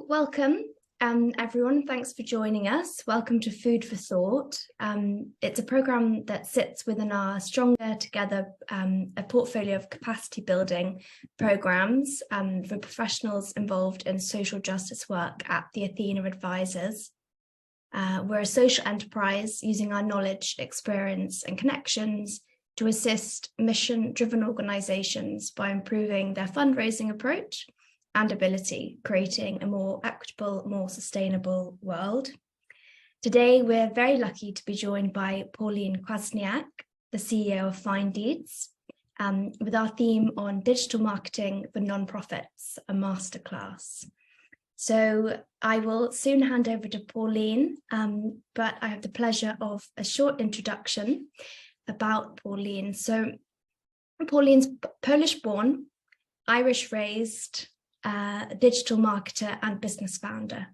Welcome, everyone. Thanks for joining us. Welcome to Food for Thought. It's a program that sits within our Stronger Together, a portfolio of capacity building programs for professionals involved in social justice work at the Athena Advisors. We're a social enterprise using our knowledge, experience, and connections to assist mission-driven organizations by improving their fundraising approach and ability, creating a more equitable, more sustainable world. Today, we're very lucky to be joined by Pauline Kwasniak, the CEO of Finedeeds, with our theme on digital marketing for nonprofits, a masterclass. So I will soon hand over to Pauline, but I have the pleasure of a short introduction about Pauline. So Pauline's Polish-born, Irish-raised, digital marketer and business founder.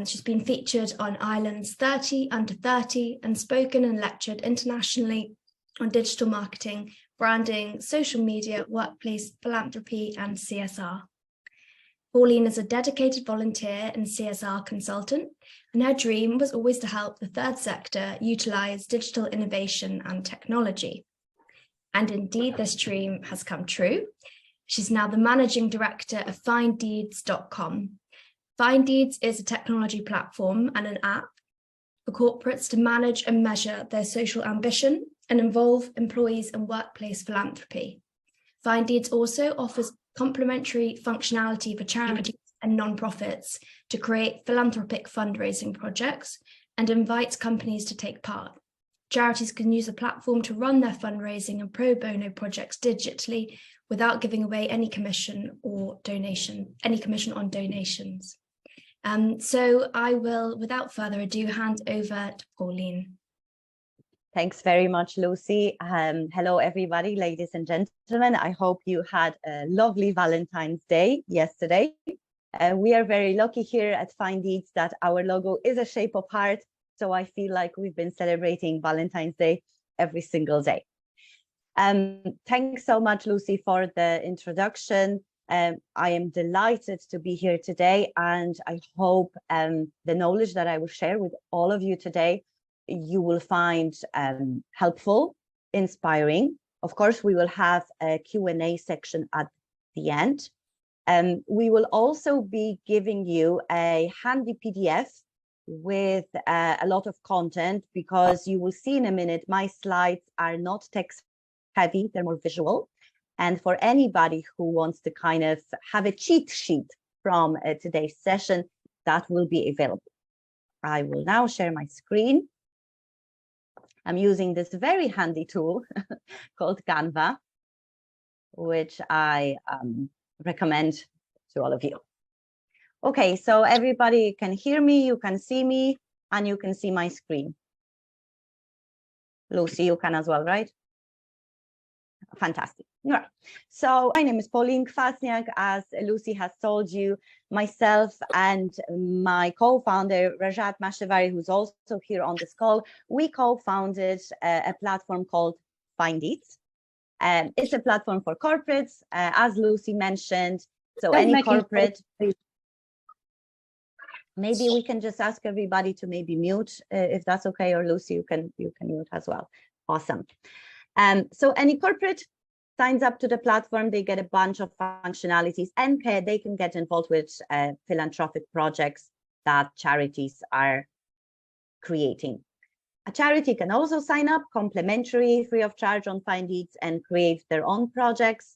She's been featured on Ireland's 30 Under 30 and spoken and lectured internationally on digital marketing, branding, social media, workplace, philanthropy, and CSR. Pauline is a dedicated volunteer and CSR consultant, and her dream was always to help the third sector utilize digital innovation and technology. And indeed, this dream has come true. She's now the managing director of Finedeeds.com. Finedeeds is a technology platform and an app for corporates to manage and measure their social ambition and involve employees in workplace philanthropy. Finedeeds also offers complementary functionality for charities and nonprofits to create philanthropic fundraising projects and invites companies to take part. Charities can use the platform to run their fundraising and pro bono projects digitally without giving away any commission on donations. So I will, without further ado, hand over to Pauline. Thanks very much, Lucy. Hello, everybody, ladies and gentlemen. I hope you had a lovely Valentine's Day yesterday. We are very lucky here at Finedeeds that our logo is a shape of heart. So I feel like we've been celebrating Valentine's Day every single day. Thanks so much, Lucy, for the introduction. I am delighted to be here today, and I hope the knowledge that I will share with all of you today, you will find helpful, inspiring. Of course, we will have a Q&A section at the end. We will also be giving you a handy PDF with a lot of content, because you will see in a minute, my slides are not text heavy, they're more visual. And for anybody who wants to kind of have a cheat sheet from today's session, that will be available. I will now share my screen. I'm using this very handy tool called Canva, which I recommend to all of you. Okay, so everybody can hear me, you can see me, and you can see my screen. Lucy, you can as well, right? Fantastic. All right. So my name is Pauline Kwasniak. As Lucy has told you, myself and my co-founder, Rajat Mashevari, who's also here on this call, we co-founded a platform called Finedeeds. It's a platform for corporates, as Lucy mentioned. So any corporate... Maybe we can just ask everybody to maybe mute, if that's okay, or Lucy, you can mute as well. Awesome. So any corporate signs up to the platform, they get a bunch of functionalities, and they can get involved with philanthropic projects that charities are creating. A charity can also sign up complimentary, free of charge on Finedeeds and create their own projects.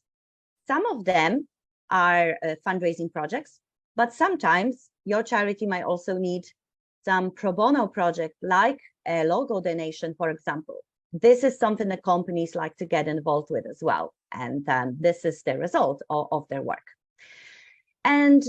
Some of them are fundraising projects, but sometimes your charity might also need some pro bono project, like a logo donation, for example. This is something that companies like to get involved with as well. And this is the result of their work. And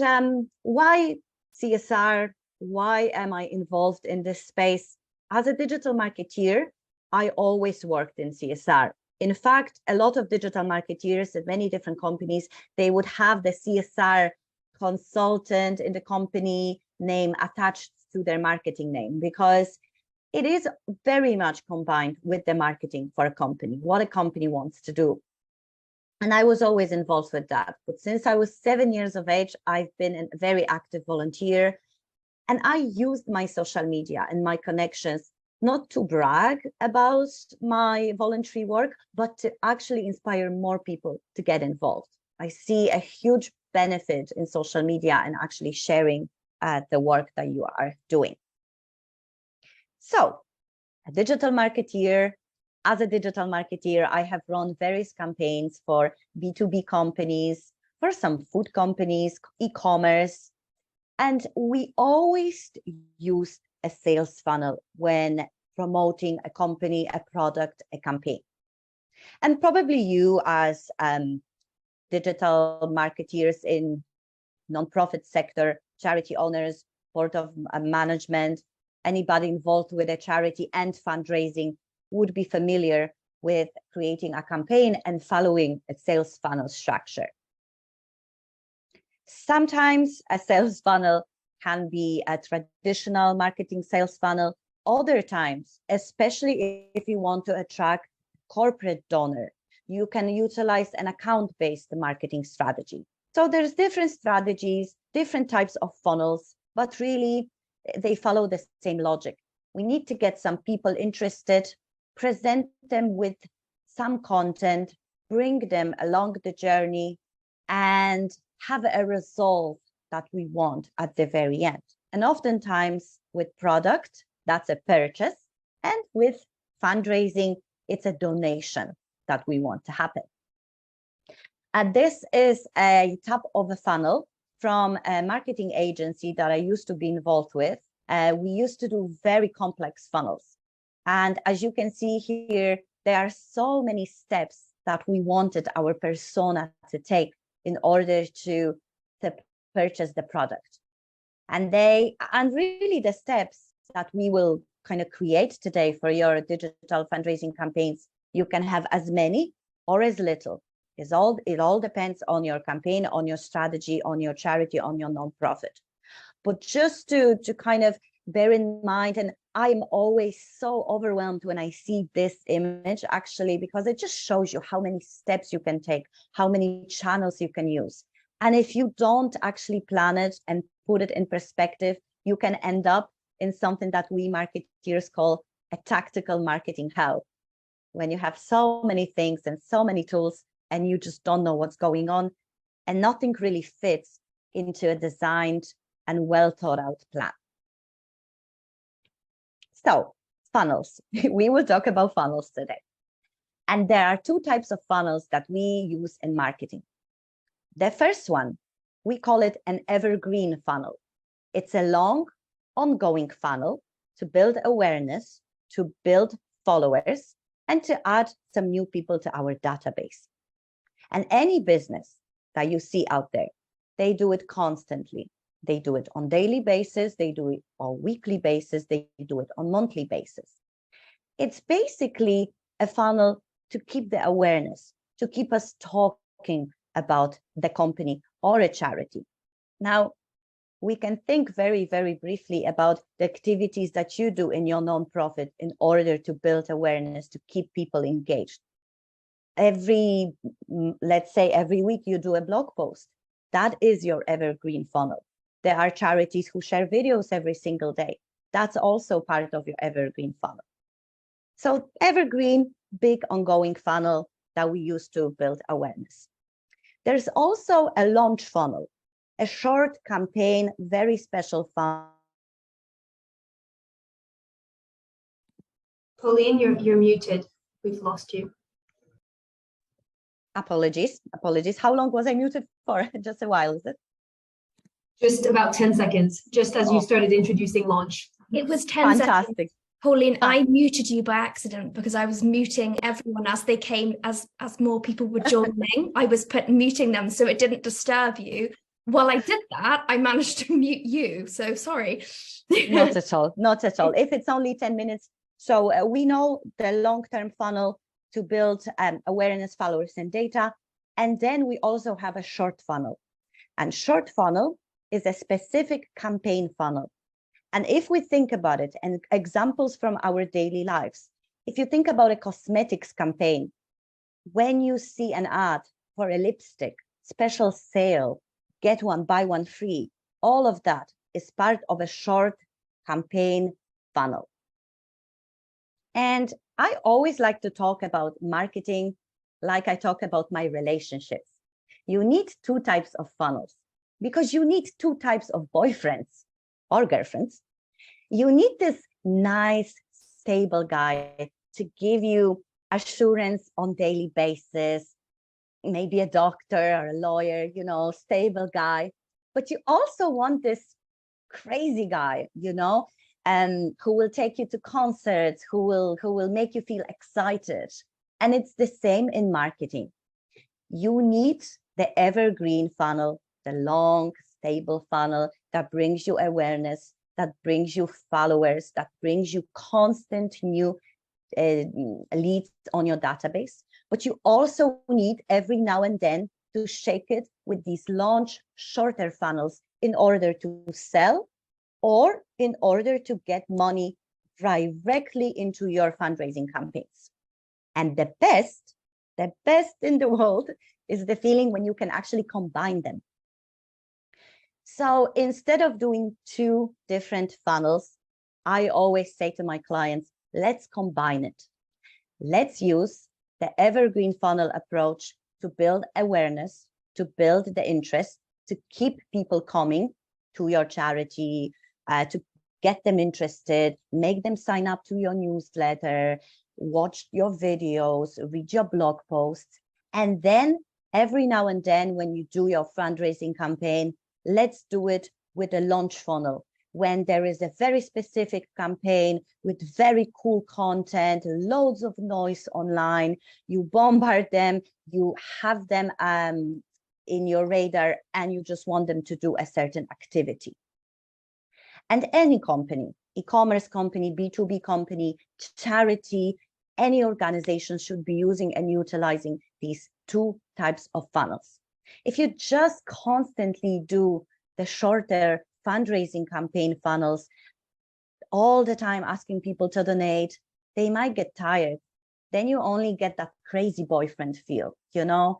why CSR? Why am I involved in this space? As a digital marketeer, I always worked in CSR. In fact, a lot of digital marketeers at many different companies, they would have the CSR consultant in the company name attached to their marketing name, because it is very much combined with the marketing for a company, what a company wants to do. And I was always involved with that. But since I was 7 years of age, I've been a very active volunteer. And I used my social media and my connections not to brag about my voluntary work, but to actually inspire more people to get involved. I see a huge benefit in social media and actually sharing the work that you are doing. So, a digital marketeer. As a digital marketeer, I have run various campaigns for B2B companies, for some food companies, e-commerce, and we always use a sales funnel when promoting a company, a product, a campaign. And probably you as digital marketeers in nonprofit sector, charity owners, board of management, anybody involved with a charity and fundraising would be familiar with creating a campaign and following a sales funnel structure. Sometimes a sales funnel can be a traditional marketing sales funnel. Other times, especially if you want to attract corporate donor, you can utilize an account-based marketing strategy. So there's different strategies, different types of funnels, but really they follow the same logic. We need to get some people interested, present them with some content, bring them along the journey, and have a result that we want at the very end. And oftentimes with product, that's a purchase. And with fundraising, it's a donation that we want to happen. And this is a top of the funnel from a marketing agency that I used to be involved with. We used to do very complex funnels. And as you can see here, there are so many steps that we wanted our persona to take in order to purchase the product. And really the steps that we will kind of create today for your digital fundraising campaigns, you can have as many or as little. It all depends on your campaign, on your strategy, on your charity, on your nonprofit. But just to kind of bear in mind, and I'm always so overwhelmed when I see this image, actually, because it just shows you how many steps you can take, how many channels you can use. And if you don't actually plan it and put it in perspective, you can end up in something that we marketeers call a tactical marketing hell, when you have so many things and so many tools and you just don't know what's going on, and nothing really fits into a designed and well thought out plan. So funnels, we will talk about funnels today. And there are two types of funnels that we use in marketing. The first one, we call it an evergreen funnel. It's a long, ongoing funnel to build awareness, to build followers, and to add some new people to our database. And any business that you see out there, they do it constantly. They do it on daily basis, they do it on weekly basis, they do it on monthly basis. It's basically a funnel to keep the awareness, to keep us talking about the company or a charity. Now, we can think very, very briefly about the activities that you do in your nonprofit in order to build awareness, to keep people engaged. Let's say every week you do a blog post. That is your evergreen funnel. There are charities who share videos every single day. That's also part of your evergreen funnel. So evergreen, big ongoing funnel that we use to build awareness. There's also a launch funnel, a short campaign, very special funnel. Pauline, you're muted. We've lost you. Apologies. How long was I muted for? Just a while, is it? Just about 10 seconds, just as you started introducing launch. It was 10 Fantastic. seconds. Pauline, I muted you by accident because I was muting everyone as they came, as more people were joining. I was muting them so it didn't disturb you. While I did that, I managed to mute you. So sorry. Not at all. Not at all. If it's only 10 minutes. So we know the long-term funnel to build awareness, followers, and data. And then we also have a short funnel. And short funnel is a specific campaign funnel. And if we think about it, and examples from our daily lives, if you think about a cosmetics campaign, when you see an ad for a lipstick, special sale, get one, buy one free. All of that is part of a short campaign funnel. And I always like to talk about marketing like I talk about my relationships. You need two types of funnels because you need two types of boyfriends or girlfriends. You need this nice, stable guy to give you assurance on daily basis, maybe a doctor or a lawyer, you know, stable guy. But you also want this crazy guy, you know, who will take you to concerts, who will make you feel excited. And it's the same in marketing. You need the evergreen funnel, the long, stable funnel that brings you awareness, that brings you followers, that brings you constant new leads on your database. But you also need every now and then to shake it with these launch shorter funnels in order to sell or in order to get money directly into your fundraising campaigns. And the best in the world is the feeling when you can actually combine them. So instead of doing two different funnels, I always say to my clients, let's combine it. Let's use the evergreen funnel approach to build awareness, to build the interest, to keep people coming to your charity, to get them interested, make them sign up to your newsletter, watch your videos, read your blog posts. And then every now and then when you do your fundraising campaign, let's do it with a launch funnel. When there is a very specific campaign with very cool content, loads of noise online, you bombard them, you have them in your radar, and you just want them to do a certain activity. And any company, e-commerce company, B2B company, charity, any organization should be using and utilizing these two types of funnels. If you just constantly do the shorter fundraising campaign funnels, all the time asking people to donate, they might get tired. Then you only get that crazy boyfriend feel, you know?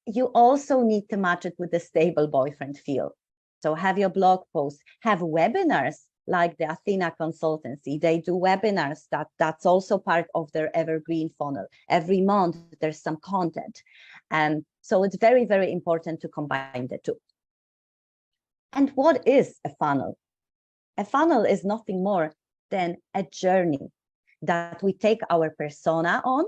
You also need to match it with the stable boyfriend feel. So have your blog posts, have webinars like the Athena consultancy. They do webinars that's also part of their evergreen funnel. Every month there's some content. So it's very, very important to combine the two. And what is a funnel? A funnel is nothing more than a journey that we take our persona on.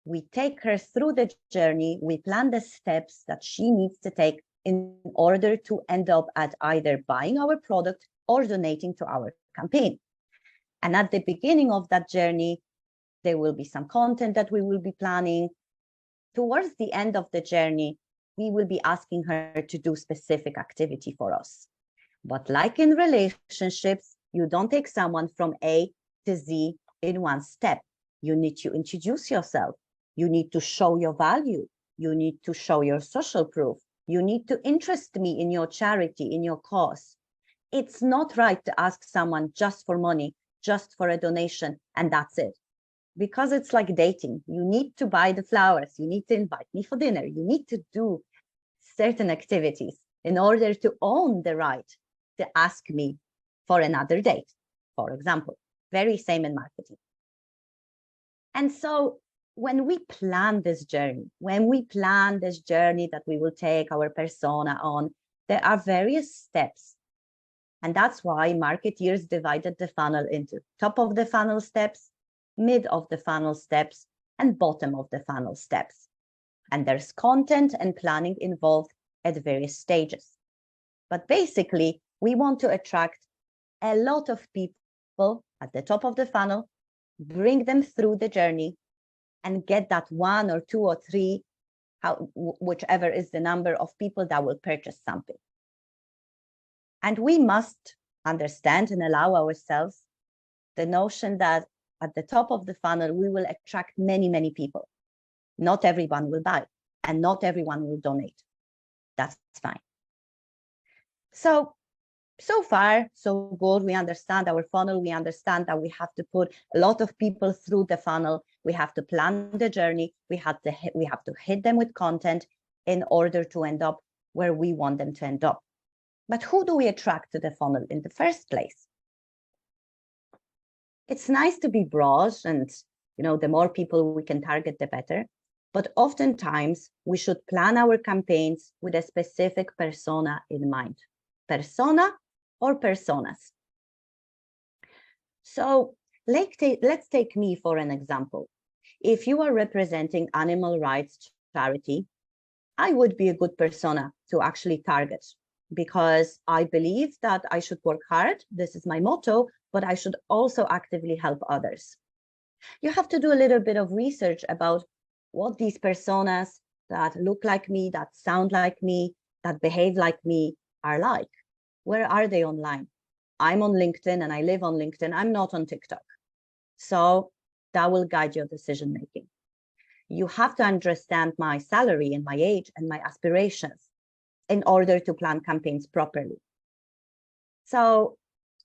We take her through the journey. We plan the steps that she needs to take in order to end up at either buying our product or donating to our campaign. And at the beginning of that journey, there will be some content that we will be planning. Towards the end of the journey, we will be asking her to do specific activity for us. But like in relationships, you don't take someone from A to Z in one step. You need to introduce yourself. You need to show your value. You need to show your social proof. You need to interest me in your charity, in your cause. It's not right to ask someone just for money, just for a donation, and that's it. Because it's like dating. You need to buy the flowers. You need to invite me for dinner. You need to do certain activities in order to own the right to ask me for another date, for example. Very same in marketing. And so when we plan this journey, that we will take our persona on, there are various steps. And that's why marketeers divided the funnel into top of the funnel steps, mid of the funnel steps, and bottom of the funnel steps. And there's content and planning involved at various stages. But basically, we want to attract a lot of people at the top of the funnel, bring them through the journey, and get that 1 or 2 or 3, whichever is the number of people that will purchase something. And we must understand and allow ourselves the notion that at the top of the funnel, we will attract many, many people. Not everyone will buy, and not everyone will donate. That's fine. So far, so good. We understand our funnel. We understand that we have to put a lot of people through the funnel. We have to plan the journey. We have to hit them with content. in order to end up where we want them to end up. But who do we attract to the funnel in the first place? It's nice to be broad and, the more people we can target, the better. But oftentimes we should plan our campaigns with a specific persona in mind. Persona or personas. So let's take me for an example. If you are representing animal rights charity, I would be a good persona to actually target, because I believe that I should work hard. This is my motto, but I should also actively help others. You have to do a little bit of research about what these personas that look like me, that sound like me, that behave like me are like. Where are they online? I'm on LinkedIn and I live on LinkedIn. I'm not on TikTok. So that will guide your decision making. You have to understand my salary and my age and my aspirations in order to plan campaigns properly. So,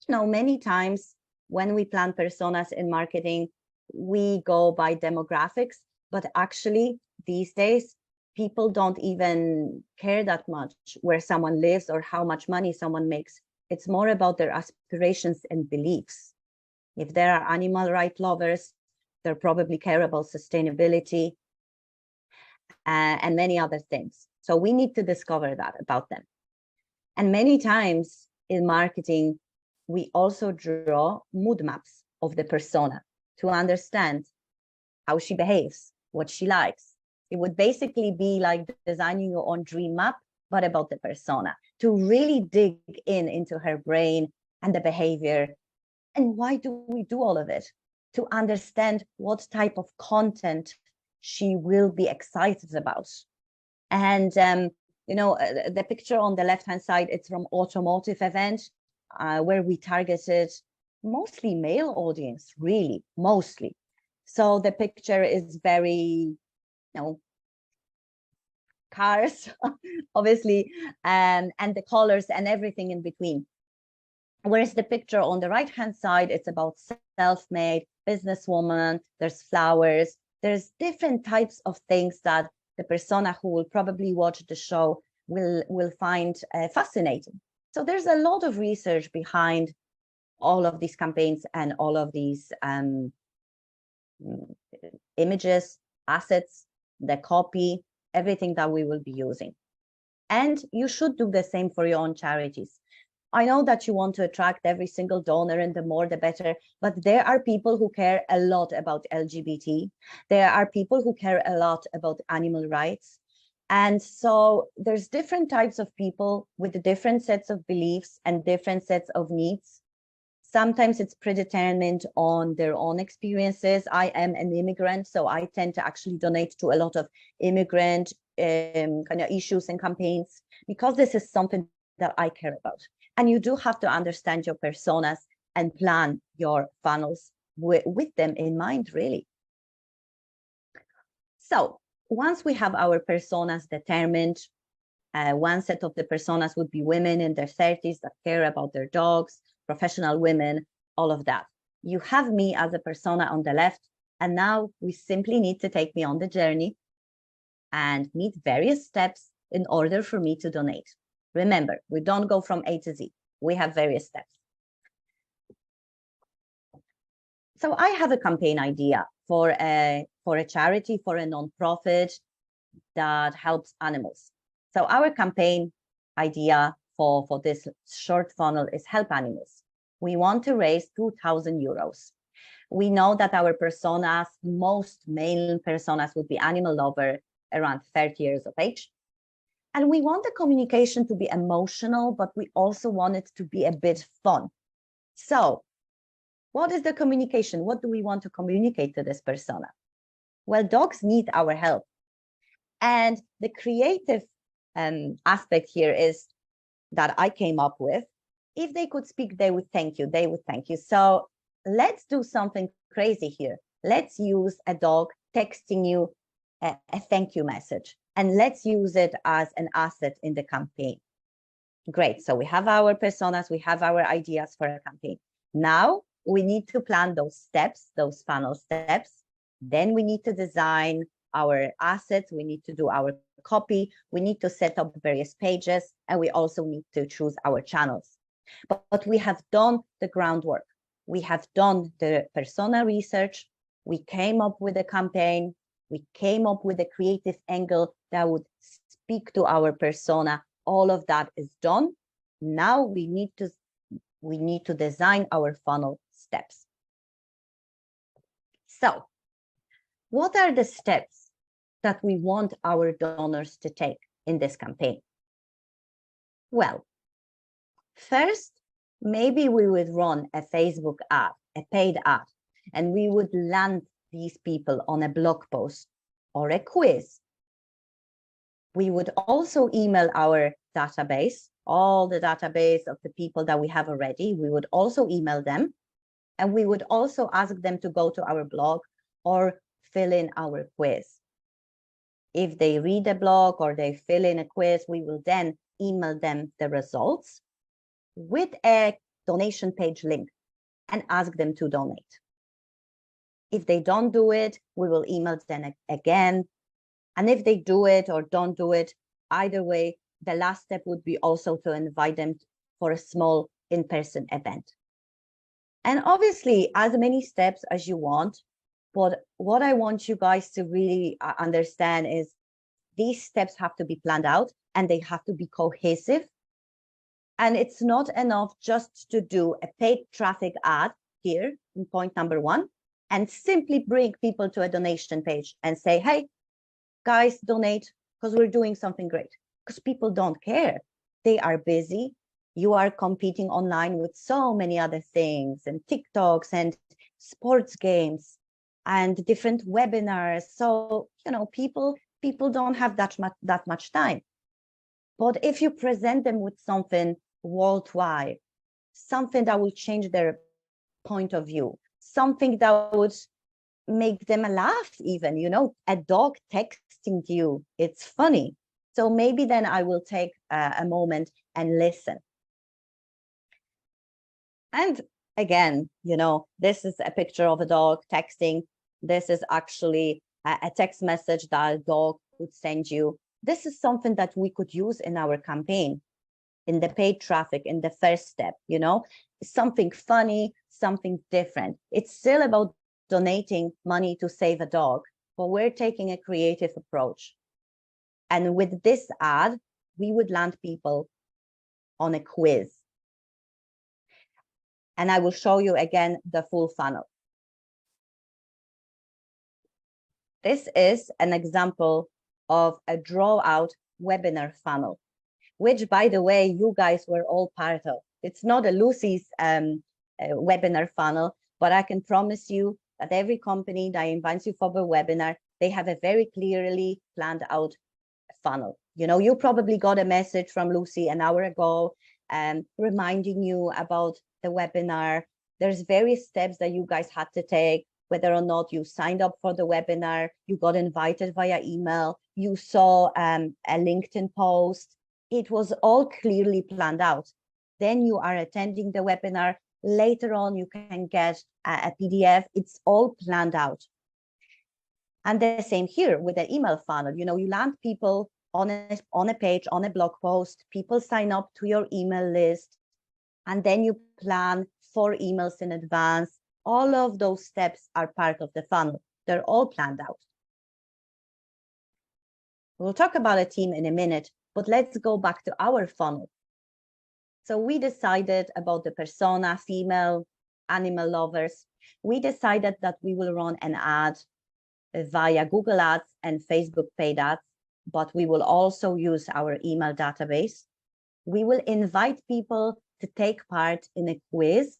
many times when we plan personas in marketing, we go by demographics, but actually these days, people don't even care that much where someone lives or how much money someone makes. It's more about their aspirations and beliefs. If there are animal rights lovers, they probably care about sustainability and many other things. So we need to discover that about them. And many times in marketing, we also draw mood maps of the persona to understand how she behaves, what she likes. It would basically be like designing your own dream map, but about the persona, to really dig into her brain and the behavior. And why do we do all of it? To understand what type of content she will be excited about. And, the picture on the left-hand side, it's from automotive event where we targeted mostly male audience, really, mostly. So the picture is very, cars, obviously, and the colors and everything in between. Whereas the picture on the right-hand side, it's about self-made businesswoman, there's flowers, there's different types of things that the persona who will probably watch the show will find fascinating. So there's a lot of research behind all of these campaigns and all of these images, assets, the copy, everything that we will be using. And you should do the same for your own charities. I know that you want to attract every single donor, and the more the better, but there are people who care a lot about LGBT. There are people who care a lot about animal rights. And so there's different types of people with different sets of beliefs and different sets of needs. Sometimes it's predetermined on their own experiences. I am an immigrant, so I tend to actually donate to a lot of immigrant kind of issues and campaigns, because this is something that I care about. And you do have to understand your personas and plan your funnels with them in mind, really. So once we have our personas determined, one set of the personas would be women in their 30s that care about their dogs, professional women, all of that. You have me as a persona on the left, and now we simply need to take me on the journey and meet various steps in order for me to donate. Remember, we don't go from A to Z. We have various steps. So I have a campaign idea for a charity, for a nonprofit that helps animals. So our campaign idea for this short funnel is help animals. We want to raise 2,000 euros. We know that our personas, most male personas, would be animal lover around 30 years of age. And we want the communication to be emotional, but we also want it to be a bit fun. So what is the communication? What do we want to communicate to this persona? Well, dogs need our help. And the creative aspect here is that I came up with. If they could speak, they would thank you. They would thank you. So let's do something crazy here. Let's use a dog texting you a thank you message. And let's use it as an asset in the campaign. Great. So we have our personas, we have our ideas for a campaign. Now we need to plan those steps, those funnel steps. Then we need to design our assets. We need to do our copy, we need to set up various pages, and we also need to choose our channels. But we have done the groundwork. We have done the persona research. We came up with a campaign. We came up with a creative angle that would speak to our persona. All of that is done. Now we need to design our funnel steps. So, what are the steps that we want our donors to take in this campaign? Well, first, maybe we would run a Facebook ad, a paid ad, and we would land these people on a blog post or a quiz. We would also email our database, all the database of the people that we have already. We would also email them, and we would also ask them to go to our blog or fill in our quiz. If they read a blog or they fill in a quiz, we will then email them the results with a donation page link and ask them to donate. If they don't do it, we will email them again. And if they do it or don't do it, either way, the last step would be also to invite them for a small in-person event. And obviously, as many steps as you want, but what I want you guys to really understand is these steps have to be planned out and they have to be cohesive. And it's not enough just to do a paid traffic ad here in point number 1 and simply bring people to a donation page and say, hey, guys, donate because we're doing something great. Because people don't care. They are busy. You are competing online with so many other things and TikToks and sports games and different webinars. So, you know, people don't have that much time. But if you present them with something worldwide, something that will change their point of view, something that would make them laugh even, you know, a dog texting you, it's funny. So maybe then I will take a moment and listen. And again, you know, this is a picture of a dog texting. This is actually a text message that a dog would send you. This is something that we could use in our campaign, in the paid traffic, in the first step, you know, something funny, something different. It's still about donating money to save a dog, but we're taking a creative approach. And with this ad, we would land people on a quiz. And I will show you again the full funnel. This is an example of a draw out webinar funnel, which, by the way, you guys were all part of. It's not a Lucy's webinar funnel, but I can promise you that every company that invites you for a webinar, they have a very clearly planned out funnel. You know, you probably got a message from Lucy an hour ago reminding you about the webinar. There's various steps that you guys had to take, whether or not you signed up for the webinar, you got invited via email, you saw a LinkedIn post. It was all clearly planned out. Then you are attending the webinar. Later on, you can get a PDF. It's all planned out. And the same here with the email funnel. You know, you land people on a page, on a blog post, people sign up to your email list, and then you plan 4 emails in advance. All of those steps are part of the funnel. They're all planned out. We'll talk about a team in a minute, but let's go back to our funnel. So we decided about the persona, female, animal lovers. We decided that we will run an ad via Google Ads and Facebook paid ads, but we will also use our email database. We will invite people to take part in a quiz,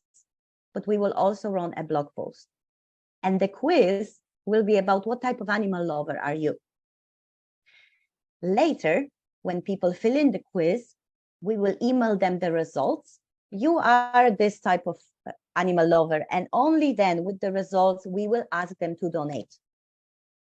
but we will also run a blog post. And the quiz will be about what type of animal lover are you? Later, when people fill in the quiz, we will email them the results. You are this type of animal lover, and only then with the results, we will ask them to donate.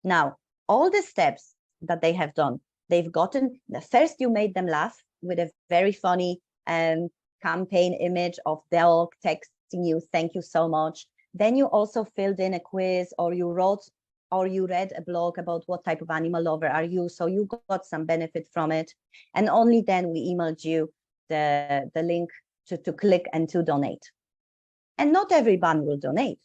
Now, all the steps that they have done, they've gotten, first you made them laugh with a very funny campaign image of dog texting you, thank you so much. Then you also filled in a quiz, or you wrote or you read a blog about what type of animal lover are you, so you got some benefit from it. And only then we emailed you the link to click and to donate. And not everyone will donate.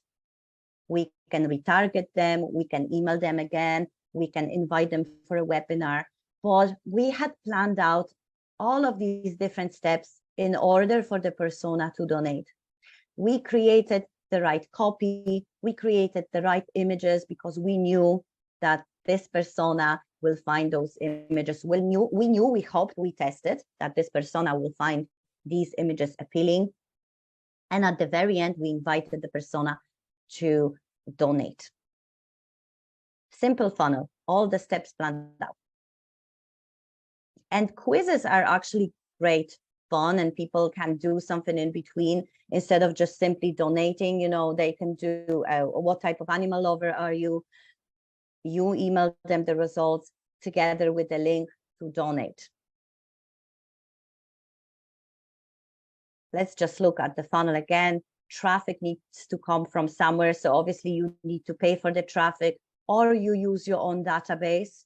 We can retarget them, we can email them again, we can invite them for a webinar. But we had planned out all of these different steps in order for the persona to donate. We created the right copy, we created the right images, because we knew that this persona will find those images. We hoped, we tested that this persona will find these images appealing. And at the very end, we invited the persona to donate. Simple funnel, all the steps planned out. And quizzes are actually great fun, and people can do something in between instead of just simply donating. You know, they can do what type of animal lover are you? You email them the results together with the link to donate. Let's just look at the funnel again. Traffic needs to come from somewhere. So obviously you need to pay for the traffic, or you use your own database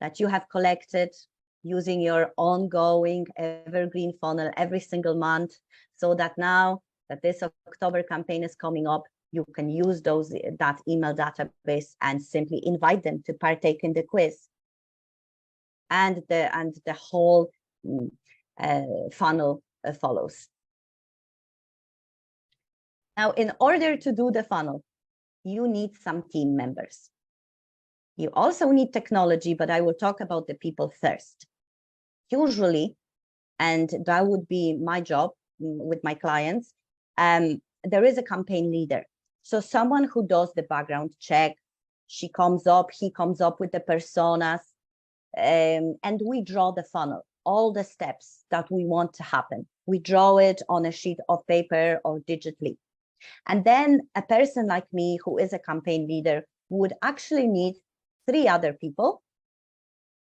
that you have collected using your ongoing evergreen funnel every single month, so that now that this October campaign is coming up, you can use that email database and simply invite them to partake in the quiz. And the whole funnel follows. Now, in order to do the funnel, you need some team members. You also need technology, but I will talk about the people first. Usually, and that would be my job with my clients, there is a campaign leader. So someone who does the background check, he comes up with the personas, and we draw the funnel, all the steps that we want to happen. We draw it on a sheet of paper or digitally. And then a person like me, who is a campaign leader, would actually need 3 other people,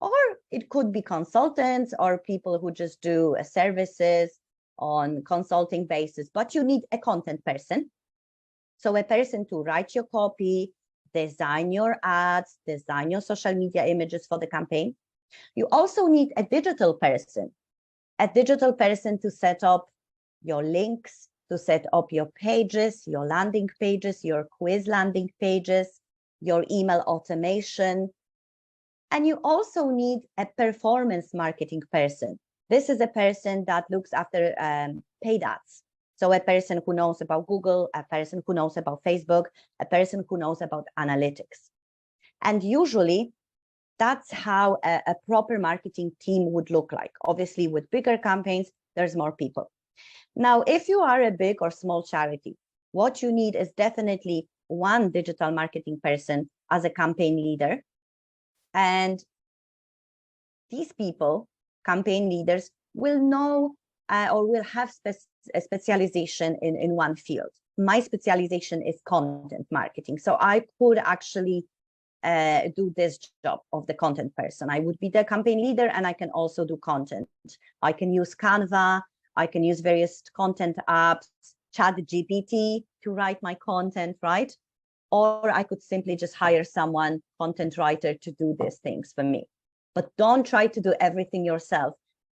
or it could be consultants or people who just do services on consulting basis, but you need a content person. So a person to write your copy, design your ads, design your social media images for the campaign. You also need a digital person to set up your links, to set up your pages, your landing pages, your quiz landing pages, your email automation. And you also need a performance marketing person. This is a person that looks after paid ads. So a person who knows about Google, a person who knows about Facebook, a person who knows about analytics. And usually that's how a proper marketing team would look like. Obviously, with bigger campaigns, there's more people. Now, if you are a big or small charity, what you need is definitely one digital marketing person as a campaign leader. And these people, campaign leaders, will know or will have a specialization in one field. My specialization is content marketing. So I could actually do this job of the content person. I would be the campaign leader, and I can also do content. I can use Canva, I can use various content apps, ChatGPT to write my content, right? Or I could simply just hire someone, content writer, to do these things for me. But don't try to do everything yourself.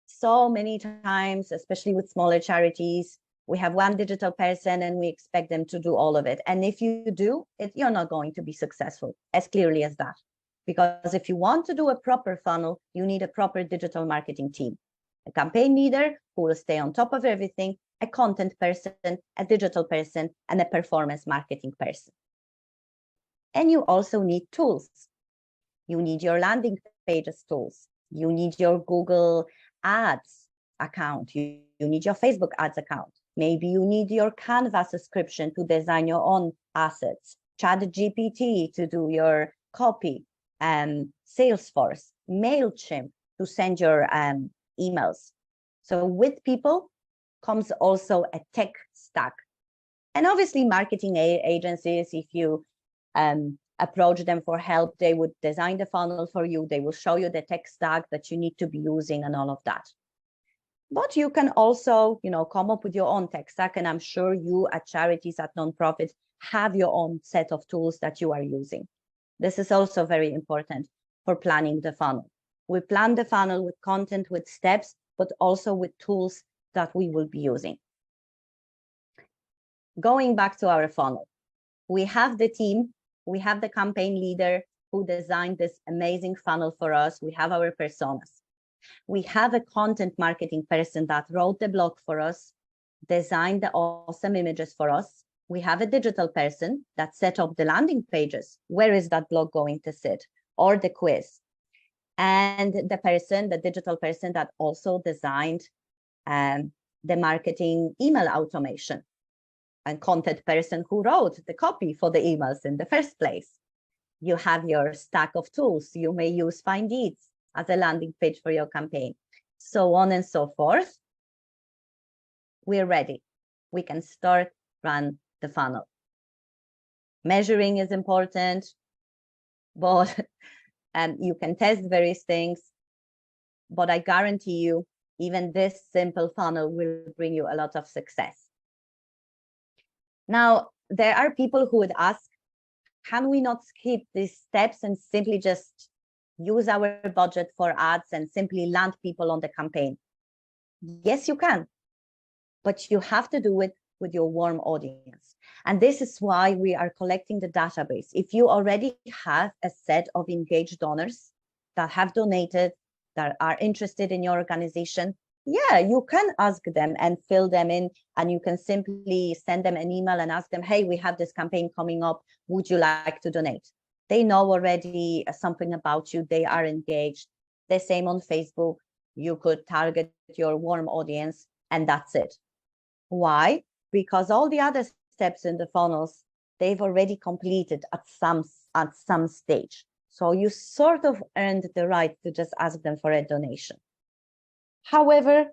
So many times, especially with smaller charities, we have one digital person and we expect them to do all of it. And if you do it, you're not going to be successful, as clearly as that. Because if you want to do a proper funnel, you need a proper digital marketing team. A campaign leader who will stay on top of everything, a content person, a digital person, and a performance marketing person. And you also need tools. You need your landing pages tools. You need your Google Ads account. You need your Facebook ads account. Maybe you need your Canva subscription to design your own assets. ChatGPT to do your copy. Salesforce, MailChimp to send your emails. So with people comes also a tech stack. And obviously marketing agencies, if you approach them for help, they would design the funnel for you. They will show you the tech stack that you need to be using and all of that. But you can also, come up with your own tech stack. And I'm sure you at charities, at nonprofits, have your own set of tools that you are using. This is also very important for planning the funnel. We plan the funnel with content, with steps, but also with tools that we will be using. Going back to our funnel, we have the team, we have the campaign leader who designed this amazing funnel for us. We have our personas. We have a content marketing person that wrote the blog for us, designed the awesome images for us. We have a digital person that set up the landing pages. Where is that blog going to sit? Or the quiz. And the digital person that also designed the marketing email automation, and content person who wrote the copy for the emails in the first place. You have your stack of tools. You may use Finedeeds as a landing page for your campaign, so on and so forth. We're ready. We can start, run the funnel. Measuring is important, but you can test various things, but I guarantee you, even this simple funnel will bring you a lot of success. Now, there are people who would ask, can we not skip these steps and simply just use our budget for ads and simply land people on the campaign? Yes, you can, but you have to do it with your warm audience. And this is why we are collecting the database. If you already have a set of engaged donors that have donated, that are interested in your organization, yeah, you can ask them and fill them in, and you can simply send them an email and ask them, hey, we have this campaign coming up. Would you like to donate? They know already something about you. They are engaged. The same on Facebook. You could target your warm audience, and that's it. Why? Because all the other steps in the funnels, they've already completed at some stage. So you sort of earned the right to just ask them for a donation. However,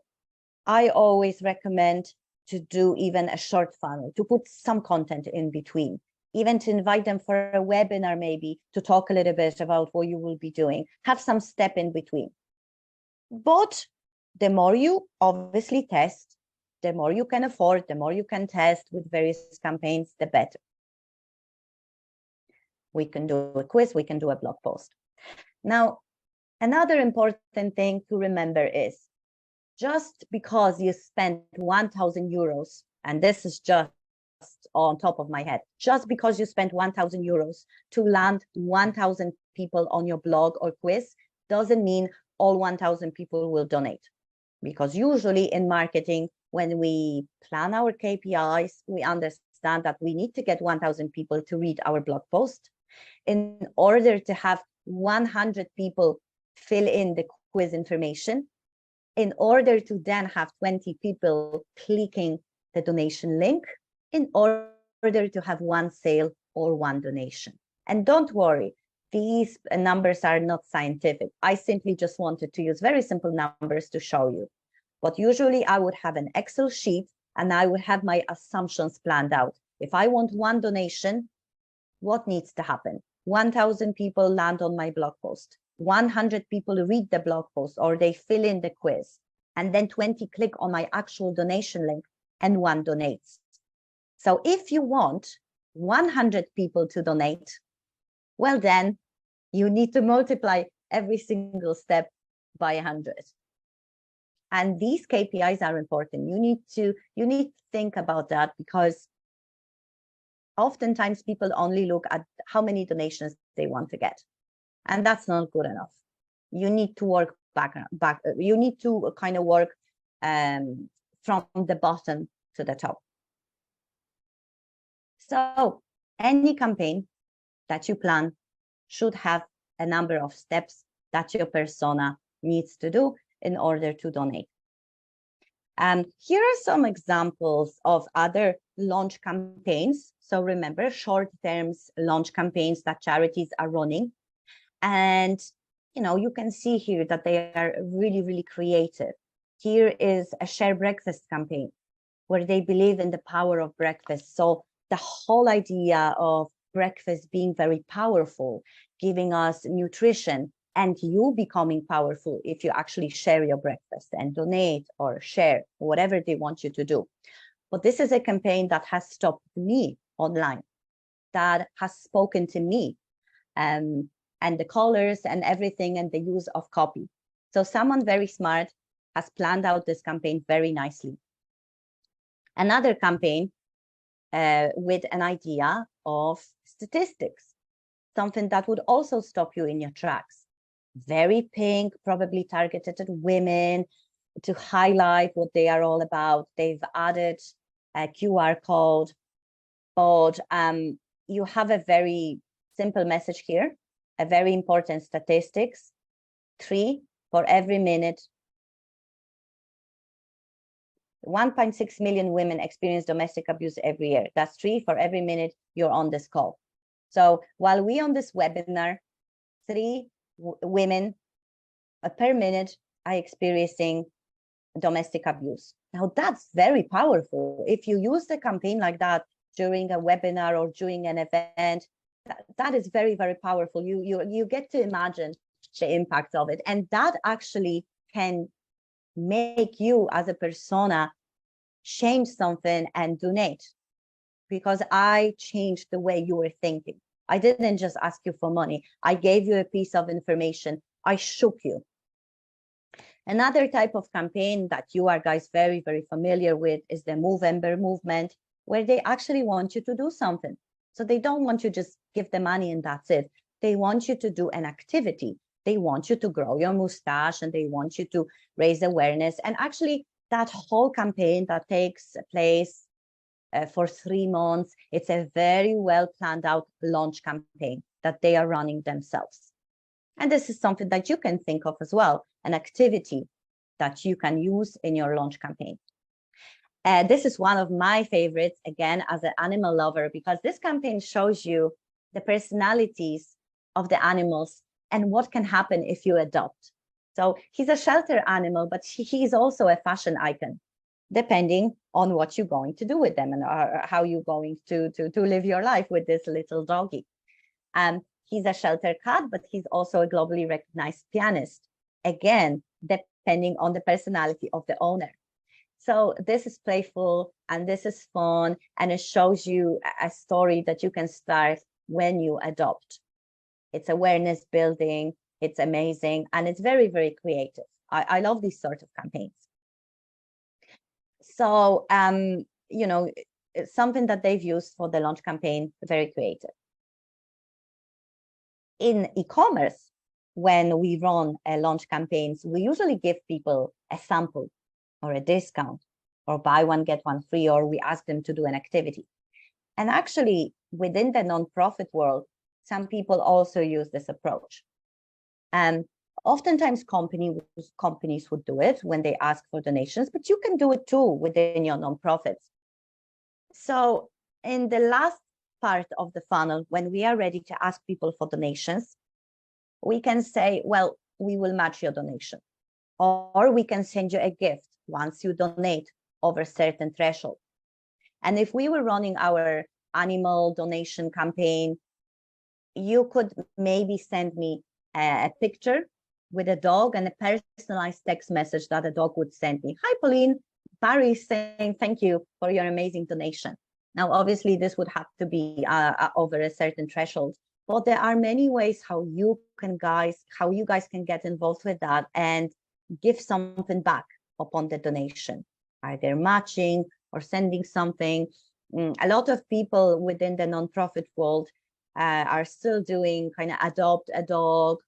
I always recommend to do even a short funnel, to put some content in between, even to invite them for a webinar, maybe to talk a little bit about what you will be doing, have some step in between. But the more you obviously test, the more you can afford, the more you can test with various campaigns, the better. We can do a quiz, we can do a blog post. Now, another important thing to remember is, just because you spent 1,000 euros, and this is just on top of my head, just because you spent 1,000 euros to land 1,000 people on your blog or quiz, doesn't mean all 1,000 people will donate. Because usually in marketing, when we plan our KPIs, we understand that we need to get 1,000 people to read our blog post. In order to have 100 people fill in the quiz information, in order to then have 20 people clicking the donation link, in order to have one sale or one donation. And don't worry, these numbers are not scientific. I simply just wanted to use very simple numbers to show you. But usually I would have an Excel sheet and I would have my assumptions planned out. If I want one donation, what needs to happen? 1,000 people land on my blog post. 100 people read the blog post or they fill in the quiz, and then 20 click on my actual donation link and one donates. So if you want 100 people to donate, well, then you need to multiply every single step by 100. And these KPIs are important. You need to think about that, because oftentimes people only look at how many donations they want to get. And that's not good enough. You need to work back. You need to kind of work from the bottom to the top. So any campaign that you plan should have a number of steps that your persona needs to do in order to donate. Here are some examples of other launch campaigns. So remember, short-term launch campaigns that charities are running. And you can see here that they are really, really creative. Here is a share breakfast campaign where they believe in the power of breakfast. So the whole idea of breakfast being very powerful, giving us nutrition, and you becoming powerful if you actually share your breakfast and donate or share whatever they want you to do. But this is a campaign that has stopped me online, that has spoken to me. and the colors and everything, and the use of copy. So someone very smart has planned out this campaign very nicely. Another campaign with an idea of statistics, something that would also stop you in your tracks. Very pink, probably targeted at women to highlight what they are all about. They've added a QR code, but you have a very simple message here, a very important statistics. 3 for every minute. 1.6 million women experience domestic abuse every year. That's 3 for every minute you're on this call. So while we on this webinar, 3 women per minute are experiencing domestic abuse. Now that's very powerful. If you use the campaign like that during a webinar or during an event, that is very, very powerful. You get to imagine the impact of it. And that actually can make you as a persona change something and donate, because I changed the way you were thinking. I didn't just ask you for money. I gave you a piece of information. I shook you. Another type of campaign that you are guys very, very familiar with is the Movember movement, where they actually want you to do something. So they don't want you to just give the money and that's it. They want you to do an activity. They want you to grow your mustache, and they want you to raise awareness. And actually that whole campaign that takes place for 3 months, it's a very well planned out launch campaign that they are running themselves. And this is something that you can think of as well, an activity that you can use in your launch campaign. This is one of my favorites, again, as an animal lover, because this campaign shows you the personalities of the animals and what can happen if you adopt. So he's a shelter animal, but he's also a fashion icon, depending on what you're going to do with them and how you're going to live your life with this little doggy. He's a shelter cat, but he's also a globally recognized pianist, again, depending on the personality of the owner. So this is playful and this is fun, and it shows you a story that you can start when you adopt. It's awareness building, it's amazing, and it's very, very creative. I love these sort of campaigns. So, you know, it's something that they've used for the launch campaign, very creative. In e-commerce, when we run launch campaigns, we usually give people a sample or a discount or buy one, get one free, or we ask them to do an activity. And actually, within the nonprofit world, some people also use this approach. And oftentimes companies would do it when they ask for donations, but you can do it too within your nonprofits. So in the last part of the funnel, when we are ready to ask people for donations, we can say, well, we will match your donation, or we can send you a gift once you donate over a certain threshold. And if we were running our animal donation campaign, you could maybe send me a picture with a dog and a personalized text message that a dog would send me. Hi, Pauline. Barry is saying thank you for your amazing donation. Now, obviously, this would have to be over a certain threshold, but there are many ways how you guys can get involved with that and give something back upon the donation, either matching or sending something. A lot of people within the nonprofit world are still doing kind of adopt a dog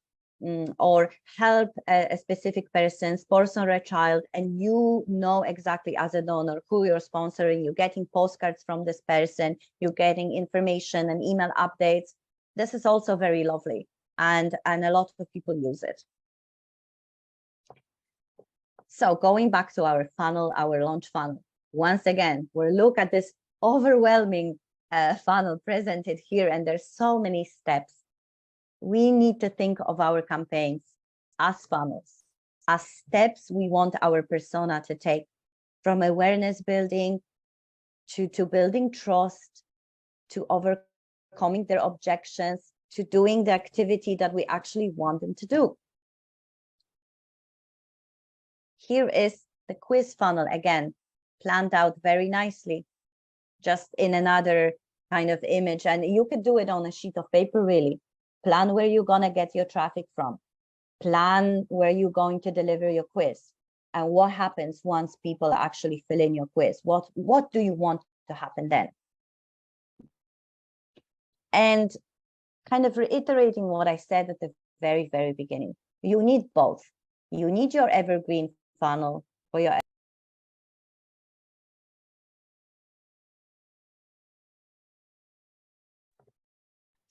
or help a specific person, sponsor a child, and you know exactly as a donor who you're sponsoring. You're getting postcards from this person, you're getting information and email updates. This is also very lovely, and a lot of people use it. So going back to our funnel, our launch funnel, once again, we'll look at this overwhelming funnel presented here, and there's so many steps. We need to think of our campaigns as funnels, as steps we want our persona to take, from awareness building to building trust, to overcoming their objections, to doing the activity that we actually want them to do. Here is the quiz funnel, again, planned out very nicely, just in another kind of image. And you could do it on a sheet of paper, really. Plan where you're going to get your traffic from. Plan where you're going to deliver your quiz. And what happens once people actually fill in your quiz? What do you want to happen then? And kind of reiterating what I said at the very, very beginning, you need both. You need your evergreen funnel for your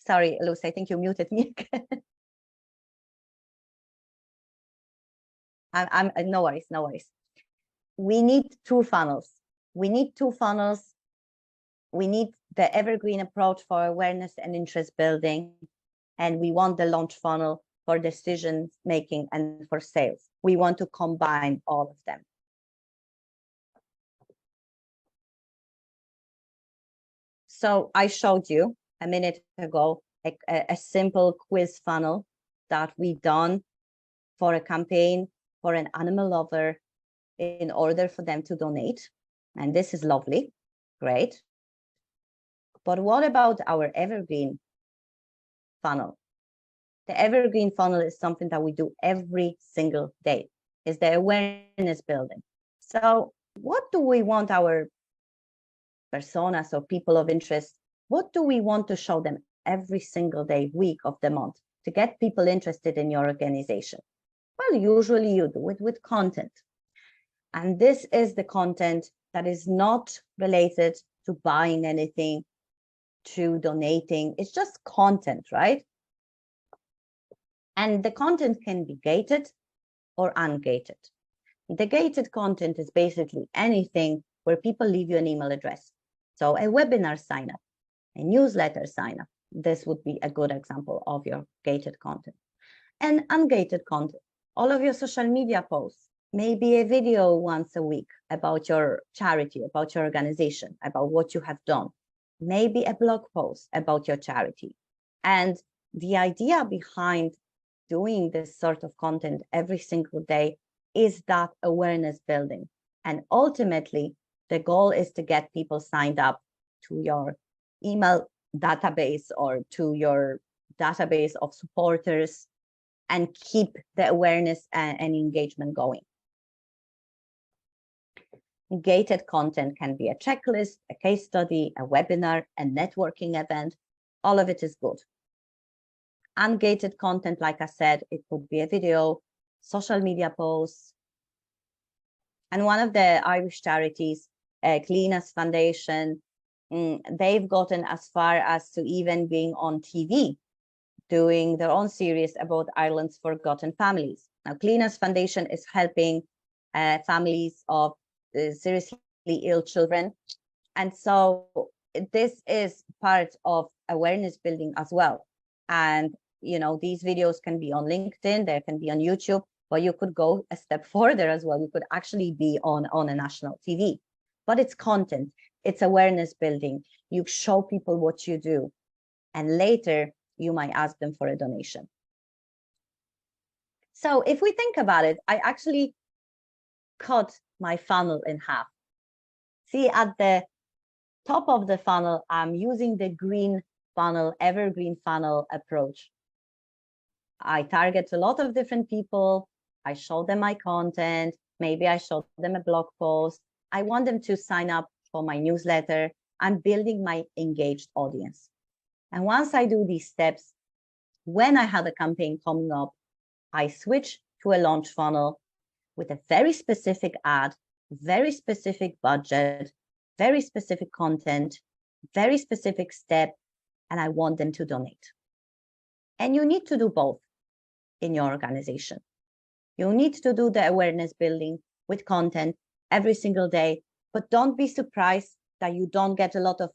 Sorry, Lucy, I think you muted me. No worries, no worries. We need two funnels. We need two funnels. We need the evergreen approach for awareness and interest building. And we want the launch funnel for decision making and for sales. We want to combine all of them. So I showed you a minute ago a simple quiz funnel that we done for a campaign for an animal lover in order for them to donate. And this is lovely, great. But what about our evergreen funnel? The evergreen funnel is something that we do every single day. It's the awareness building. So what do we want our personas or people of interest, what do we want to show them every single day, week of the month to get people interested in your organization? Well, usually you do it with content. And this is the content that is not related to buying anything, to donating. It's just content, right? And the content can be gated or ungated. The gated content is basically anything where people leave you an email address. So a webinar sign up, a newsletter sign up. This would be a good example of your gated content. And ungated content, all of your social media posts, maybe a video once a week about your charity, about your organization, about what you have done, maybe a blog post about your charity. And the idea behind doing this sort of content every single day is that awareness building. And ultimately, the goal is to get people signed up to your email database or to your database of supporters and keep the awareness and engagement going. Gated content can be a checklist, a case study, a webinar, a networking event. All of it is good. Ungated content, like I said, it could be a video, social media posts. And one of the Irish charities, Cleaners Foundation, they've gotten as far as to even being on TV, doing their own series about Ireland's forgotten families. Now, Cleaners Foundation is helping families of seriously ill children. And so this is part of awareness building as well. And, you know, these videos can be on LinkedIn, they can be on YouTube, but you could go a step further as well. You could actually be on a national TV. But it's content, it's awareness building. You show people what you do, and later you might ask them for a donation. So if we think about it, I actually cut my funnel in half. See, at the top of the funnel, I'm using the green funnel, evergreen funnel approach. I target a lot of different people. I show them my content. Maybe I show them a blog post. I want them to sign up for my newsletter. I'm building my engaged audience. And once I do these steps, when I have a campaign coming up, I switch to a launch funnel with a very specific ad, very specific budget, very specific content, very specific step, and I want them to donate. And you need to do both in your organization. You need to do the awareness building with content every single day, but don't be surprised that you don't get a lot of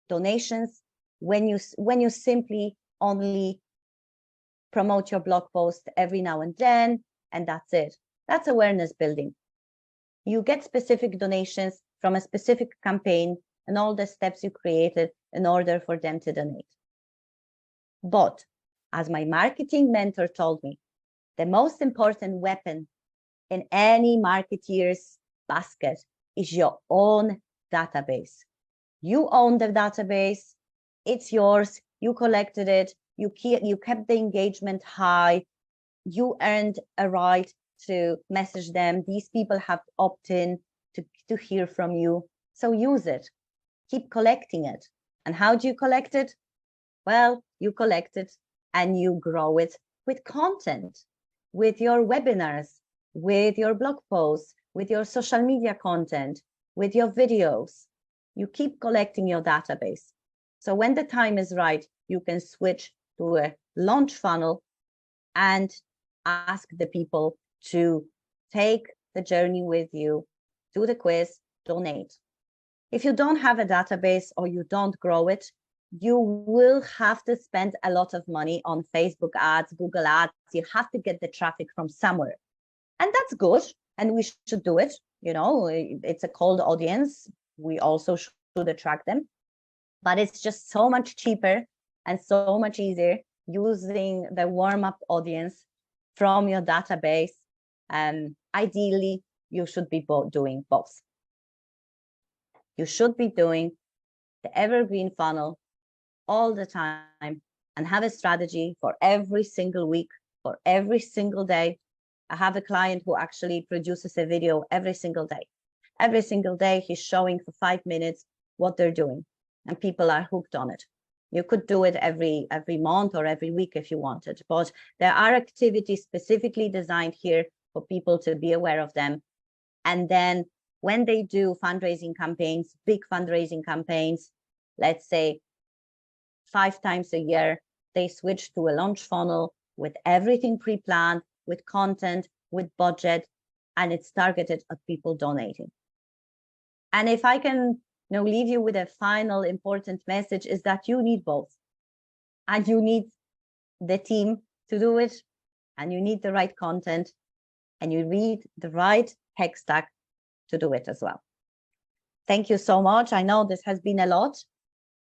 donations when you simply only promote your blog post every now and then, and that's it. That's awareness building. You get specific donations from a specific campaign and all the steps you created in order for them to donate. But as my marketing mentor told me, the most important weapon in any marketeer's basket is your own database. You own the database, it's yours, you collected it, you kept the engagement high, you earned a right to message them. These people have opt-in to hear from you. So use it, keep collecting it. And how do you collect it? Well, you collect it and you grow it with content, with your webinars, with your blog posts, with your social media content, with your videos. You keep collecting your database. So when the time is right, you can switch to a launch funnel and ask the people to take the journey with you, do the quiz, donate. If you don't have a database or you don't grow it, you will have to spend a lot of money on Facebook ads, Google ads. You have to get the traffic from somewhere. And that's good. And we should do it. You know, it's a cold audience. We also should attract them. But it's just so much cheaper and so much easier using the warm-up audience from your database. And ideally, you should be doing both. You should be doing the evergreen funnel all the time and have a strategy for every single week, for every single day. I have a client who actually produces a video every single day. Every single day, he's showing for 5 minutes what they're doing, and people are hooked on it. You could do it every month or every week if you wanted, but there are activities specifically designed here for people to be aware of them. And then when they do fundraising campaigns, big fundraising campaigns, let's say 5 times a year, they switch to a launch funnel with everything pre-planned, with content, with budget, and it's targeted at people donating. And if I can leave you with a final important message, is that you need both. And you need the team to do it, and you need the right content, and you need the right tech stack to do it as well. Thank you so much. I know this has been a lot.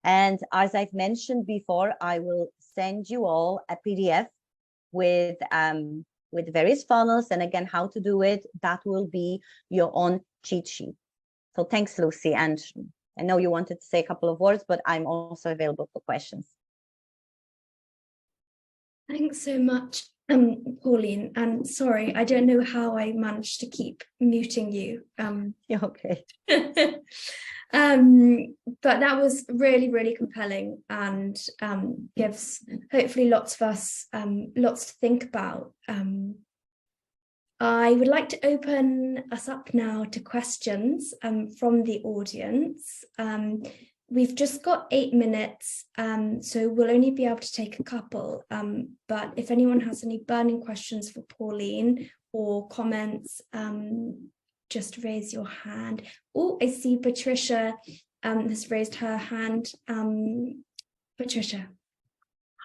And as I've mentioned before, I will send you all a PDF with various funnels, and again, how to do it. That will be your own cheat sheet. So thanks, Lucy. And I know you wanted to say a couple of words, but I'm also available for questions. Thanks so much, Pauline. And sorry, I don't know how I managed to keep muting you. You're okay. But that was really, really compelling, and gives hopefully lots of us lots to think about. I would like to open us up now to questions from the audience. We've just got 8 minutes, so we'll only be able to take a couple. But if anyone has any burning questions for Pauline or comments, just raise your hand. Oh, I see Patricia has raised her hand. Patricia.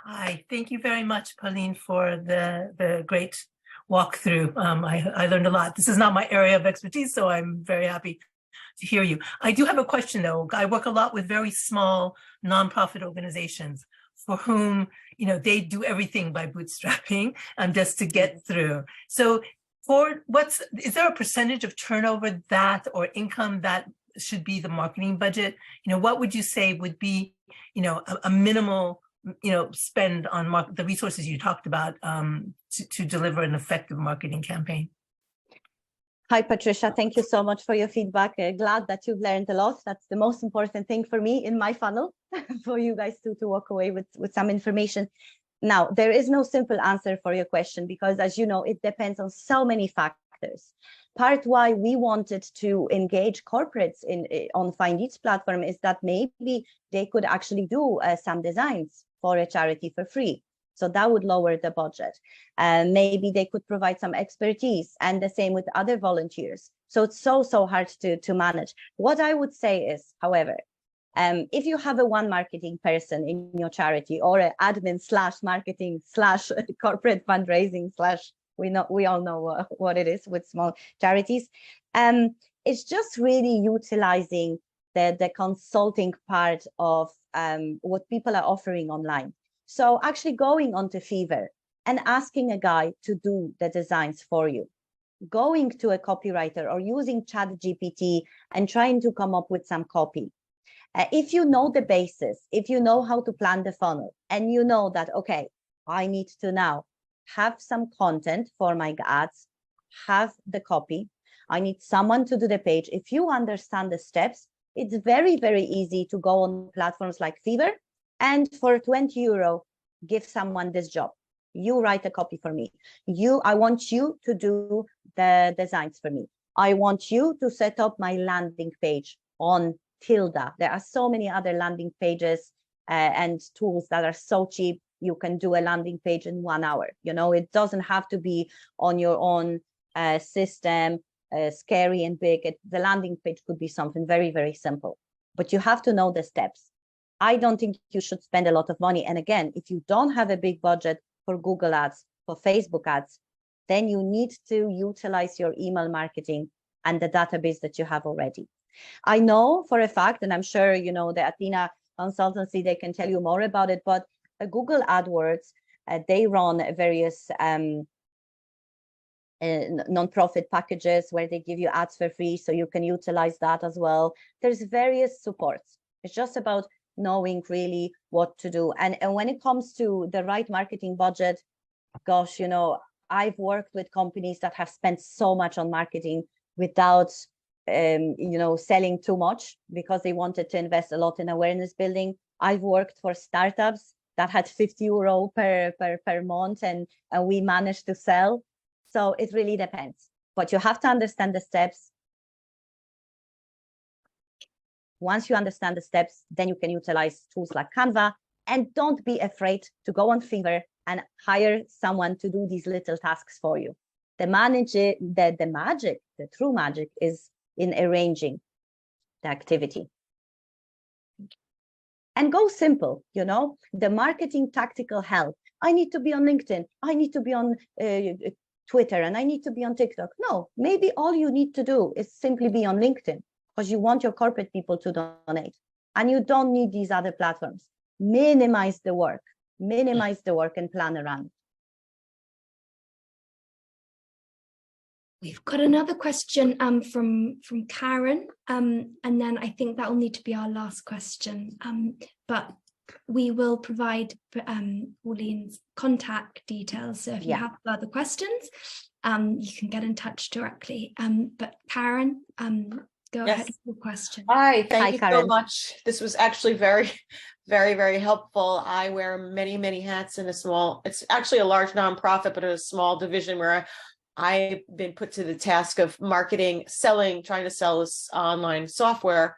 Hi, thank you very much, Pauline, for the great walkthrough. I learned a lot. This is not my area of expertise, so I'm very happy to hear you. I do have a question, though. I work a lot with very small nonprofit organizations for whom, they do everything by bootstrapping just to get through. So is there a percentage of turnover that or income that should be the marketing budget? What would you say would be, a minimal, spend on the resources you talked about to deliver an effective marketing campaign? Hi, Patricia. Thank you so much for your feedback. Glad that you've learned a lot. That's the most important thing for me in my funnel, for you guys to walk away with some information. Now, there is no simple answer for your question because, as you know, it depends on so many factors. Part why we wanted to engage corporates on Finedeeds platform is that maybe they could actually do some designs for a charity for free. So that would lower the budget. And maybe they could provide some expertise, and the same with other volunteers. So it's so hard to manage. What I would say is, however, if you have a one marketing person in your charity or an admin / marketing / corporate fundraising / we all know what it is with small charities. It's just really utilizing the consulting part of what people are offering online. So actually going onto Fiverr and asking a guy to do the designs for you, going to a copywriter or using ChatGPT and trying to come up with some copy. If you know the basis, if you know how to plan the funnel, and you know that, okay, I need to now have some content for my ads, have the copy, I need someone to do the page. If you understand the steps, it's very, very easy to go on platforms like Fiverr and for 20 euro, give someone this job. You write a copy for me. I want you to do the designs for me. I want you to set up my landing page on Tilda. There are so many other landing pages and tools that are so cheap. You can do a landing page in 1 hour. You know, it doesn't have to be on your own system, scary and big. The landing page could be something very, very simple, but you have to know the steps. I don't think you should spend a lot of money. And again, if you don't have a big budget for Google ads, for Facebook ads, then you need to utilize your email marketing and the database that you have already. I know for a fact, and I'm sure, you know, the Athena consultancy, they can tell you more about it, but Google AdWords, they run various non-profit packages where they give you ads for free, so you can utilize that as well. There's various supports. It's just about knowing really what to do. And when it comes to the right marketing budget, gosh, you know, I've worked with companies that have spent so much on marketing without you know, selling too much because they wanted to invest a lot in awareness building. I've worked for startups that had 50 euro per month, and we managed to sell. So it really depends, but you have to understand the steps. Once you understand the steps, then you can utilize tools like Canva, and don't be afraid to go on Fiverr and hire someone to do these little tasks for you. The magic, the true magic is in arranging the activity. And go simple, you know, the marketing tactical help. I need to be on LinkedIn. I need to be on Twitter, and I need to be on TikTok. No, maybe all you need to do is simply be on LinkedIn because you want your corporate people to donate, and you don't need these other platforms. Minimize the work and plan around. We've got another question from Karen, and then I think that will need to be our last question. But we will provide Pauline's contact details. So if you have further questions, you can get in touch directly. But Karen, go ahead with your question. Hi, thank you Karen. so much. This was actually very, very, very helpful. I wear many, many hats in it's actually a large nonprofit, but a small division where I've been put to the task of marketing, trying to sell this online software,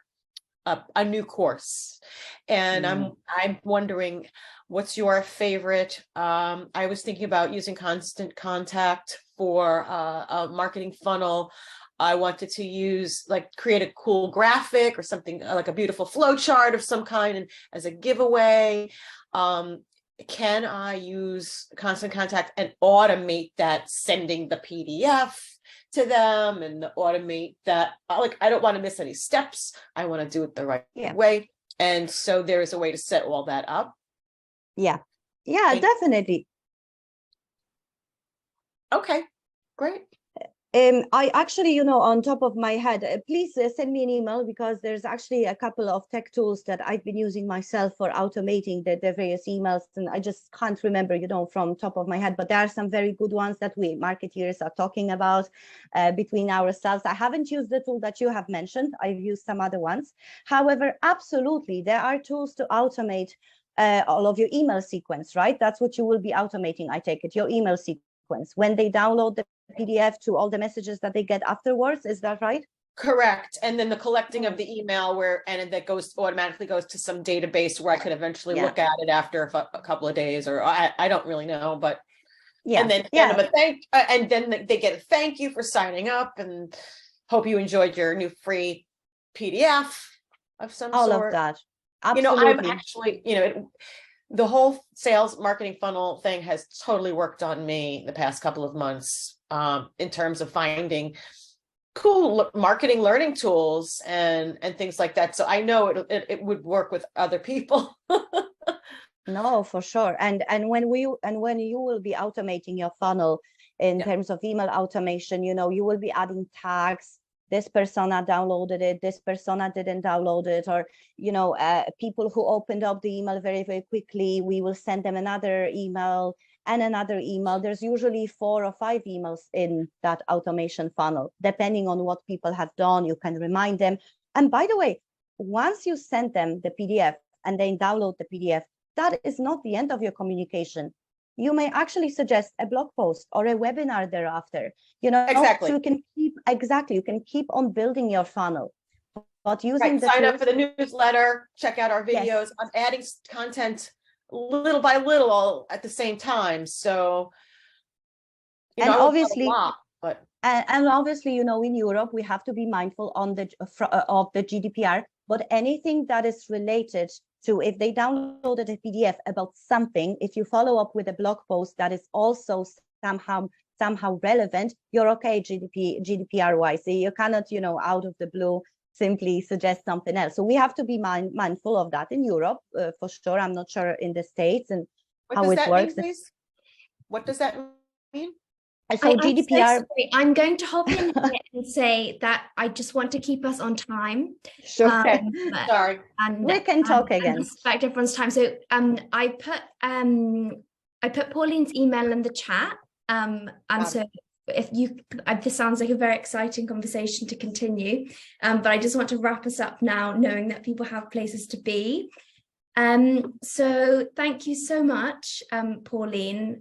a new course. And I'm wondering, what's your favorite? I was thinking about using Constant Contact for a marketing funnel. I wanted to create a cool graphic or something like a beautiful flow chart of some kind and as a giveaway. Can I use Constant Contact and automate that, sending the PDF to them and automate that? Like, I don't want to miss any steps. I want to do it the right way. And so there is a way to set all that up. Yeah, definitely. Okay, great. I actually, you know, on top of my head, please send me an email, because there's actually a couple of tech tools that I've been using myself for automating the various emails, and I just can't remember, you know, from top of my head, but there are some very good ones that we marketeers are talking about between ourselves. I haven't used the tool that you have mentioned. I've used some other ones. However, absolutely, there are tools to automate all of your email sequence, right? That's what you will be automating, I take it, your email sequence. When they download the PDF to all the messages that they get afterwards, is that right? Correct. And then the collecting of the email and that automatically goes to some database where I could eventually look at it after a couple of days, or I don't really know, but and then and then they get a thank you for signing up and hope you enjoyed your new free PDF of some all sort. Of that. Absolutely. You know, I'm actually, you know, the whole sales marketing funnel thing has totally worked on me the past couple of months, in terms of finding cool marketing learning tools and things like that. So I know it would work with other people. No, for sure. And when you will be automating your funnel in terms of email automation, you know, you will be adding tags. this persona downloaded it, this persona didn't download it, or, you know, people who opened up the email very, very quickly, we will send them another email and another email. There's usually 4 or 5 emails in that automation funnel, depending on what people have done. You can remind them. And by the way, once you send them the PDF and they download the PDF, that is not the end of your communication. You may actually suggest a blog post or a webinar thereafter, you know. Exactly. So you can keep on building your funnel, but using the sign tools, up for the newsletter, check out our videos. Yes. I'm adding content little by little at the same time. So, you And know, I won't have obviously- a lot, but and obviously, you know, in Europe, we have to be mindful on the of the GDPR, but anything that is related to, if they downloaded a PDF about something, if you follow up with a blog post that is also somehow relevant, you're okay GDPR wise. So you cannot, you know, out of the blue simply suggest something else. So we have to be mindful of that in Europe, for sure. I'm not sure in the States and what how does it that works. mean, please? What does that mean? So I'm GDPR, so sorry. I'm going to hop in here and say that I just want to keep us on time. sure. Sorry. And We can talk again. respect everyone's time. So I put Pauline's email in the chat. And so if you, this sounds like a very exciting conversation to continue. But I just want to wrap us up now, knowing that people have places to be. So thank you so much, Pauline,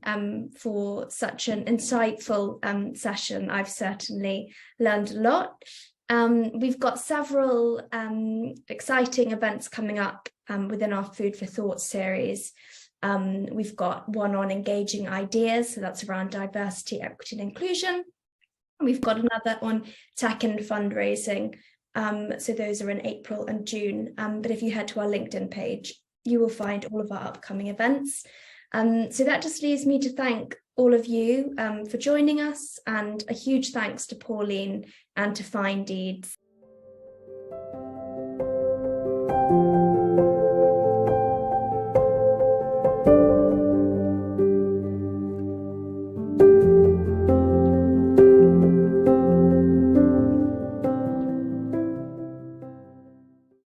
for such an insightful session. I've certainly learned a lot. We've got several exciting events coming up within our Food for Thought series. We've got one on engaging ideas, so that's around diversity, equity and inclusion. We've got another on tech and fundraising. So those are in April and June. But if you head to our LinkedIn page, you will find all of our upcoming events. So that just leaves me to thank all of you for joining us, and a huge thanks to Pauline and to Finedeeds.